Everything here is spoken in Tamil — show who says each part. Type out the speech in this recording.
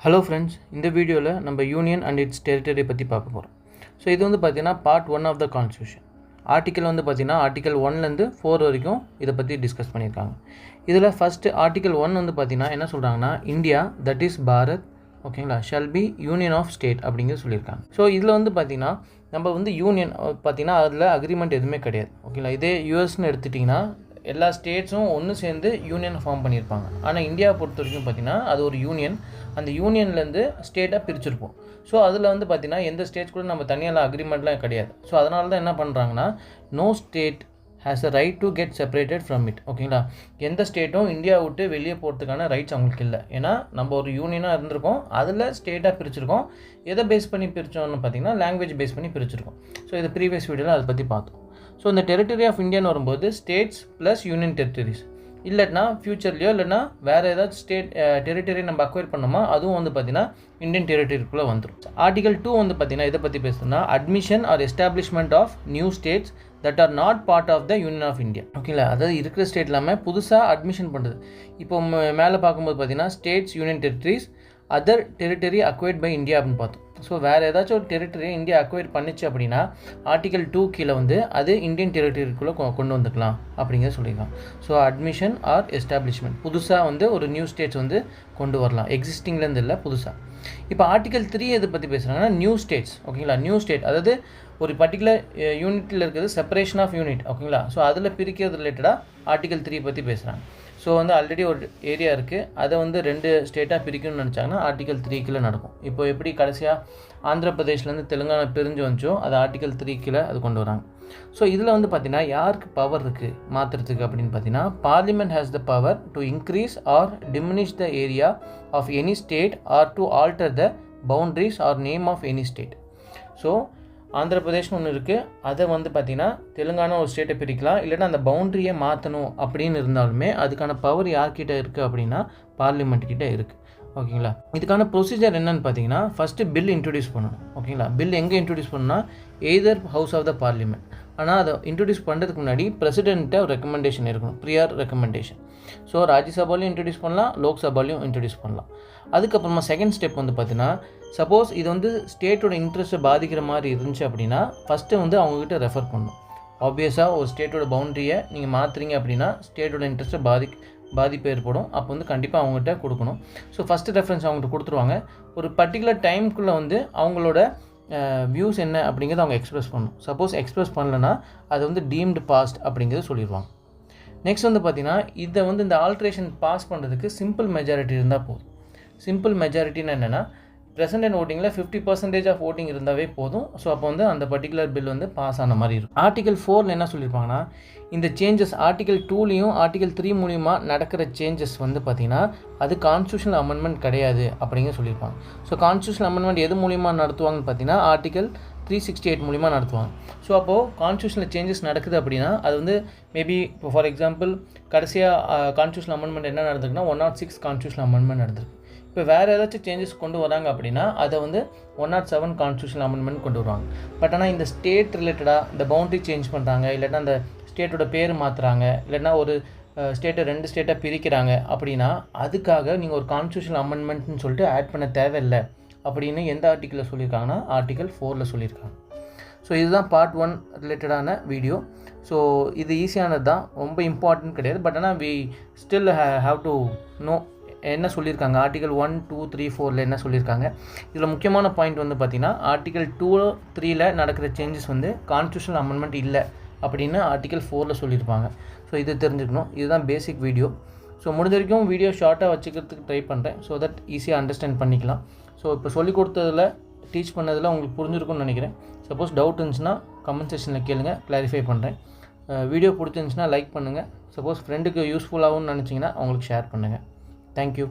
Speaker 1: Hello friends, இந்த வீடியோவில் நம்ம யூனியன் அண்ட் இட்ஸ் டெரிட்டரி பற்றி பார்க்க போகிறோம். ஸோ இது வந்து பார்த்தீங்கன்னா part 1 of the constitution. Article வந்து பார்த்தீங்கன்னா ஆர்டிக்கல் 1லேருந்து 4 வரைக்கும் இதை பற்றி டிஸ்கஸ் பண்ணியிருக்காங்க. இதில் ஃபஸ்ட்டு ஆர்டிக்கல் 1 வந்து பார்த்தீங்கன்னா என்ன சொல்கிறாங்கன்னா, இந்தியா தட் இஸ் பாரத் ஓகேங்களா shall be union of state அப்படிங்கிறது சொல்லியிருக்காங்க. ஸோ இதில் வந்து பார்த்தீங்கன்னா நம்ம வந்து யூனியன் பார்த்தீங்கன்னா அதில் அக்ரிமெண்ட் எதுவுமே கிடையாது ஓகேங்களா. இதே யூஎஸ்ன்னு எடுத்துட்டிங்கன்னா எல்லா ஸ்டேட்ஸும் ஒன்று சேர்ந்து யூனியன் ஃபார்ம் பண்ணியிருப்பாங்க. ஆனால் இந்தியாவை பொறுத்த வரைக்கும் பார்த்திங்கன்னா அது ஒரு யூனியன், அந்த யூனியன்லேருந்து ஸ்டேட்டாக பிரிச்சிருப்போம். ஸோ அதில் வந்து பார்த்திங்கன்னா எந்த ஸ்டேட்ஸ் கூட நம்ம தனியாக அக்ரிமெண்ட்லாம் கிடையாது. ஸோ அதனால தான் என்ன பண்ணுறாங்கன்னா, no state has a right to get separated from it ஓகேங்களா. எந்த ஸ்டேட்டும் இந்தியா விட்டு வெளியே போகிறதுக்கான ரைட்ஸ் அவங்களுக்கு இல்லை. ஏன்னா நம்ம ஒரு யூனியனாக இருந்திருக்கோம், அதில் ஸ்டேட்டாக பிரிச்சிருக்கோம். எதை பேஸ் பண்ணி பிரித்தோம்னு பார்த்திங்கன்னா லாங்குவேஜ் பேஸ் பண்ணி பிரிச்சிருக்கோம். ஸோ இது ப்ரீவியஸ் வீடியோவில் அதை பற்றி பார்த்தோம். ஸோ இந்த டெரிட்டரி ஆஃப் இந்தியான்னு வரும்போது ஸ்டேட்ஸ் ப்ளஸ் யூனியன் டெரிட்டரிஸ், இல்லைன்னா ஃப்யூச்சர்லையோ இல்லைனா வேறு ஏதாச்சும் ஸ்டேட் டெரிட்டரி நம்ம அக்வயர் பண்ணோமா அதுவும் வந்து பார்த்திங்கன்னா இந்தியன் டெரிட்டரிக்குள்ளே வந்துடும். ஆர்டிகல் 2 வந்து பார்த்திங்கன்னா இதை பற்றி பேசுனா admission or establishment of new states that are not part of the union of India ஓகேங்களா. அதாவது இருக்கிற ஸ்டேட் இல்லாமல் புதுசாக அட்மிஷன் பண்ணுறது. இப்போ மேலே பார்க்கும்போது பார்த்திங்கன்னா states union territories other territory acquired by India அப்படின்னு பார்த்தோம். ஸோ வேறு ஏதாச்சும் ஒரு டெரிட்டரி இந்தியா அக்வயர் பண்ணிச்சு அப்படின்னா ஆர்டிகல் 2 கீழே வந்து அது இந்தியன் டெரிட்டரிக்குள்ளே கொண்டு வந்துக்கலாம் அப்படிங்கிறத சொல்லியிருக்காங்க. ஸோ அட்மிஷன் ஆர் எஸ்டாப்ளிஷ்மெண்ட் புதுசாக வந்து ஒரு நியூ ஸ்டேட்ஸ் வந்து கொண்டு வரலாம், எக்ஸிஸ்டிங்லேருந்து இல்லை புதுசாக. இப்போ ஆர்டிகல் 3 எதை பற்றி பேசுகிறாங்கன்னா நியூ ஸ்டேட்ஸ் ஓகேங்களா. நியூ ஸ்டேட் அதாவது ஒரு பர்டிகுலர் யூனிட்டில் இருக்கிறது செப்பரேஷன் ஆஃப் யூனிட் ஓகேங்களா. ஸோ அதில் பிரிக்கிறது ரிலேட்டடாக ஆர்டிகல் 3 பற்றி பேசுகிறாங்க. ஸோ வந்து ஆல்ரெடி ஒரு ஏரியா இருக்குது, அதை வந்து 2 ஸ்டேட்டாக பிரிக்கணும்னு நினச்சாங்கன்னா ஆர்டிகல் 3 கீழே நடக்கும். இப்போ எப்படி கடைசியாக ஆந்திர பிரதேஷ்லேருந்து தெலுங்கானா பிரிஞ்சு வந்துச்சோ அது ஆர்டிகல் 3 கீழே அது கொண்டு வராங்க. ஸோ இதில் வந்து பார்த்திங்கன்னா யாருக்கு பவர் இருக்குது மாற்றுறதுக்கு அப்படின்னு பார்த்தீங்கன்னா, parliament has the power to increase or diminish the area of any state or to alter the boundaries or name of any state. So ஆந்திர பிரதேஷ்னு ஒன்று இருக்குது, அதை வந்து பார்த்திங்கன்னா தெலுங்கானா ஒரு ஸ்டேட்டை பிரிக்கலாம், இல்லைன்னா அந்த பவுண்ட்ரியை மாற்றணும் அப்படின்னு இருந்தாலுமே அதுக்கான பவர் யார்கிட்ட இருக்குது அப்படின்னா பார்லிமெண்ட் கிட்டே இருக்குது ஓகேங்களா. இதுக்கான ப்ரொசீஜர் என்னன்னு பார்த்தீங்கன்னா, ஃபஸ்ட்டு பில் இன்ட்ரடியூஸ் பண்ணணும் ஓகேங்களா. பில் எங்கே இன்ட்ரடியூஸ் பண்ணணும்னா either house of the parliament. ஆனால் அதை இன்ட்ரடியூஸ் பண்ணுறதுக்கு முன்னாடி பிரசிடென்ட்டை ஒரு ரெக்கமெண்டேஷன் இருக்கணும், ப்ரியர் ரெக்கமெண்டேஷன். ஸோ ராஜ்யசபாலையும் இன்ட்ரடியூஸ் பண்ணலாம், லோக்சபாலையும் இன்ட்ரடியூஸ் பண்ணலாம். அதுக்கப்புறமா செகண்ட் ஸ்டெப் வந்து பார்த்தீங்கன்னா, சப்போஸ் இது வந்து ஸ்டேட்டோட இன்ட்ரெஸ்ட்டை பாதிக்கிற மாதிரி இருந்துச்சு அப்படின்னா ஃபஸ்ட்டு வந்து அவங்ககிட்ட ரெஃபர் பண்ணணும். ஆப்வியஸாக ஒரு ஸ்டேட்டோட பவுண்ட்ரியை நீங்கள் மாற்றுறீங்க அப்படின்னா ஸ்டேட்டோட இன்ட்ரெஸ்ட்டை பாதிப்பு ஏற்படும். அப்போ வந்து கண்டிப்பாக அவங்ககிட்ட கொடுக்கணும். ஸோ ஃபஸ்ட்டு ரெஃபரன்ஸ் அவங்ககிட்ட கொடுத்துருவாங்க. ஒரு பர்டிகுலர் டைமுக்குள்ளே வந்து அவங்களோட வியூஸ் என்ன அப்படிங்கிறத அவங்க எக்ஸ்ப்ரெஸ் பண்ணணும். சப்போஸ் எக்ஸ்ப்ரெஸ் பண்ணலன்னா அது வந்து டீம்டு பாஸ்ட் அப்படிங்கிறது சொல்லிடுவாங்க. நெக்ஸ்ட் வந்து பார்த்திங்கன்னா இதை வந்து இந்த ஆல்ட்ரேஷன் பாஸ் பண்ணுறதுக்கு சிம்பிள் மெஜாரிட்டி இருந்தால் போதும். சிம்பிள் மெஜாரிட்டின்னு என்னென்னா ப்ரெசென்ட் அண்ட் ஓட்டிங்கில் 50% ஆஃப் ஓட்டிங் இருந்தாவே போதும். ஸோ அப்போ வந்து அந்த பர்டிகுலர் பில் வந்து பாஸ் ஆன மாதிரி இருக்கும். ஆர்டிகல் 4 என்ன சொல்லியிருப்பாங்கன்னா, இந்த சேஞ்சஸ் ஆர்டிகல் 2லேயும் ஆர்டிகல் 3 மூலிமா நடக்கிற சேஞ்சஸ் வந்து பார்த்திங்கன்னா அது கான்ஸ்டியூஷனல் அமெண்ட்மெண்ட் கிடையாது அப்படிங்கிற சொல்லியிருப்பாங்க. ஸோ கான்ஸ்டியூஷனல் அமெண்ட்மெண்ட் எது மூலிமா நடத்துவாங்கன்னு பார்த்தீங்கன்னா ஆர்டிகல் 368 மூலிமா நடத்துவாங்க. ஸோ அப்போது கான்ஸ்டியூஷனில் சேஞ்சஸ் நடக்குது அப்படின்னா அது வந்து மேபி இப்போ ஃபார் எக்ஸாம்பிள் கடைசியாக கான்ஸ்டியூஷனல் அமெண்ட்மெண்ட் என்ன நடந்திருக்குன்னா 106 கான்ஸ்டியூஷனல் அமெண்ட்மெண்ட் நடந்திருக்கு. இப்போ வேறு ஏதாச்சும் சேஞ்சஸ் கொண்டு வராங்க அப்படின்னா அதை வந்து 107 கான்ஸ்டியூஷனல் அமெண்ட்மெண்ட் கொண்டு வருவாங்க. பட் ஆனால் இந்த ஸ்டேட் ரிலேட்டடாக இந்த பவுண்ட்ரி சேஞ்ச் பண்ணுறாங்க, இல்லைன்னா அந்த ஸ்டேட்டோட பேர் மாற்றுறாங்க, இல்லைன்னா ஒரு ஸ்டேட்டை 2 ஸ்டேட்டாக பிரிக்கிறாங்க அப்படின்னா அதுக்காக நீங்கள் ஒரு கான்ஸ்டியூஷனல் அமெண்ட்மெண்ட்னு சொல்லிட்டு ஆட் பண்ண தேவையில்லை அப்படின்னு எந்த ஆர்டிக்கிளில் சொல்லியிருக்காங்கன்னா ஆர்டிகல் 4ல் சொல்லியிருக்காங்க. ஸோ இதுதான் பார்ட் 1 ரிலேட்டடான வீடியோ. ஸோ இது ஈஸியானது தான், ரொம்ப இம்பார்ட்டன்ட் கிடையாது. பட் ஆனால் we still have to know என்ன சொல்லியிருக்காங்க ஆர்டிகல் 1, 2, 3, 4ல் என்ன சொல்லியிருக்காங்க. இதில் முக்கியமான பாயிண்ட் வந்து பார்த்திங்கன்னா ஆர்டிகல் 2, 3ல் நடக்கிற சேஞ்சஸ் வந்து கான்ஸ்டியூஷனல் அமெண்ட்மெண்ட் இல்லை அப்படின்னு ஆர்டிகல் 4ல் சொல்லியிருப்பாங்க. ஸோ இது தெரிஞ்சுக்கணும். இதுதான் பேசிக் வீடியோ. ஸோ முடிஞ்ச வரைக்கும் வீடியோ ஷார்ட்டாக வச்சுக்கிறதுக்கு ட்ரை பண்ணுறேன், ஸோ தட் ஈஸியாக அண்டர்ஸ்டாண்ட் பண்ணிக்கலாம். ஸோ இப்போ சொல்லிக் கொடுத்ததில் டீச் பண்ணதில் உங்களுக்கு புரிஞ்சிருக்கும்னு நினைக்கிறேன். சப்போஸ் டவுட் இருந்துச்சுன்னா கமெண்ட் செக்ஷனில் கேளுங்க, கிளாரிஃபை பண்ணுறேன். வீடியோ பிடிச்சிருந்துச்சுன்னா லைக் பண்ணுங்கள். சப்போஸ் ஃப்ரெண்டுக்கு யூஸ்ஃபுல்லாகும்னு நினச்சிங்கன்னா அவங்களுக்கு ஷேர் பண்ணுங்கள். Thank you.